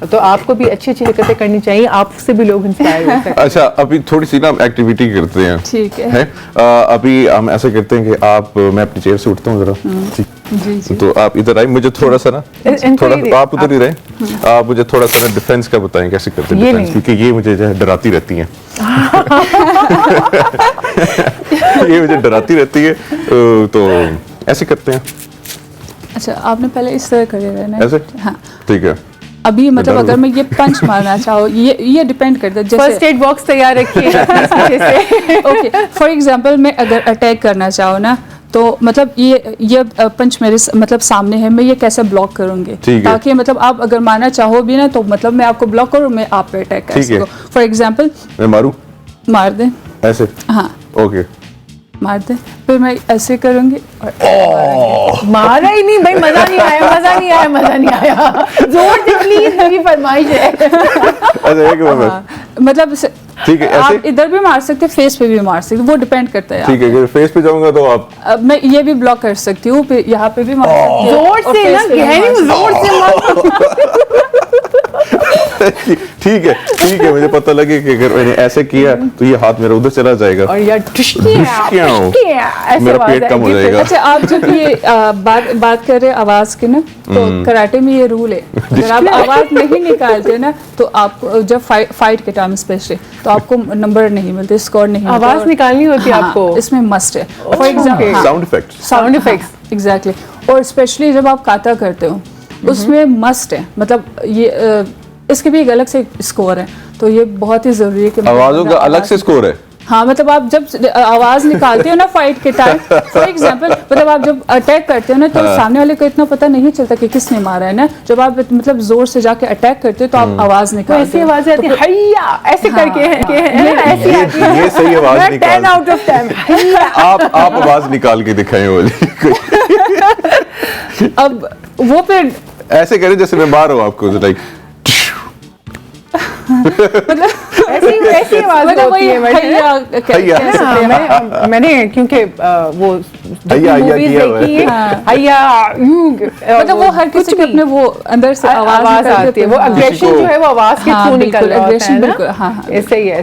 तो आपको भी अच्छी अच्छी हरकतें करनी चाहिए, आपसे भी लोग इंस्पायर हो सकते हैं। अच्छा, अभी थोड़ी सी ना एक्टिविटी करते हैं। ठीक है। अभी हम ऐसे करते हैं कि मैं अपनी चेयर से उठता हूँ जरा। जी। तो आप इधर आए, मुझे थोड़ा सा ना, थोड़ा आप उधर ही रहे, आप मुझे थोड़ा सा डिफेंस का बताएं कैसे करते हैं डिफेंस, क्योंकि ये मुझे जो है डराती रहती हैं। ये मुझे डराती रहती है, तो ऐसे करते हैं। अच्छा, आपने पहले इस तरह करे रहना है। ऐसे? हाँ। ठीक है। अभी मतलब अगर मैं ये पंच मारना चाहूँ, ये डिपेंड करता है। फर्स्ट एड बॉक्स तैयार रखिएगा पीछे से। ओके, फॉर एग्जांपल मैं अगर अटैक करना चाहूँ ना, तो मतलब ये पंच मेरे मतलब सामने है, मैं ये कैसे ब्लॉक करूंगी, ताकि मतलब आप अगर मारना चाहो भी ना, तो मतलब मैं आपको ब्लॉक करूँ, मैं आप पे अटैक कर सकूँ। फॉर एग्जांपल मैं मारूं, मार दें ऐसे। हाँ, ओके, मार दे, फिर मैं ऐसे करूंगी और मारा ही नहीं भाई, मजा नहीं आया। जोर से प्लीज, मेरी फरमाइश है। अच्छा, एक मिनट, मतलब ठीक है, ऐसे आप इधर भी मार सकते, फेस पे भी मार सकते, वो डिपेंड करता है। ठीक है, अगर फेस पे जाऊंगा तो आप मैं ये भी ब्लॉक कर सकती हूँ, यहाँ पे भी मार सकती हूँ, जोर से ना, गहरी जोर से मारो। ठीक है, मुझे पता लगे कि अगर मैंने ऐसे किया तो ये हाथ मेरा उधर चला जाएगा और यार मेरा पेट कम हो जाएगा। अच्छा, आप जब ये बात कर रहे हैं आवाज के ना, तो कराटे में ये रूल है, अगर आप आवाज नहीं निकालते ना, तो आप जब फाइट के टाइम स्पेशली, तो आपको नंबर नहीं मिलते, स्कोर नहीं मिलता। आवाज निकालनी होती है आपको, इसमें मस्ट है। For example sound effects exactly, और स्पेशली जब आप काता करते हो, उसमें मस्ट है, मतलब ये इसके भी एक अलग से स्कोर है, तो ये बहुत ही जरूरी है कि आवाजों का अलग से स्कोर है। हाँ, मतलब आप जब आवाज निकालते हो ना फाइट के टाइम, फॉर एग्जांपल मतलब आप जब अटैक करते हो ना, तो सामने वाले को इतना पता नहीं चलता कि किसने मारा है ना। जब आप मतलब जोर से जाके अटैक करते हो, तो आप आवाज निकालते हो, ऐसी आवाज आती है, हैया ऐसे करके है, ऐसी आती है। ये सही आवाज निकाल, 10 out of 10। आप आवाज निकाल के दिखाएं वाली। अब वो फिर ऐसे करें जैसे मैं मार रहा हूँ आपको, लाइक मतलब ऐसी आवाज होती है। मैंने क्योंकि वो मूवीज देखी है, हैया, मतलब वो हर किसी के अपने वो अंदर से आवाज आती है, वो अग्रेशन जो है वो आवाज के थ्रू निकल रहा है ना, ऐसे ही है।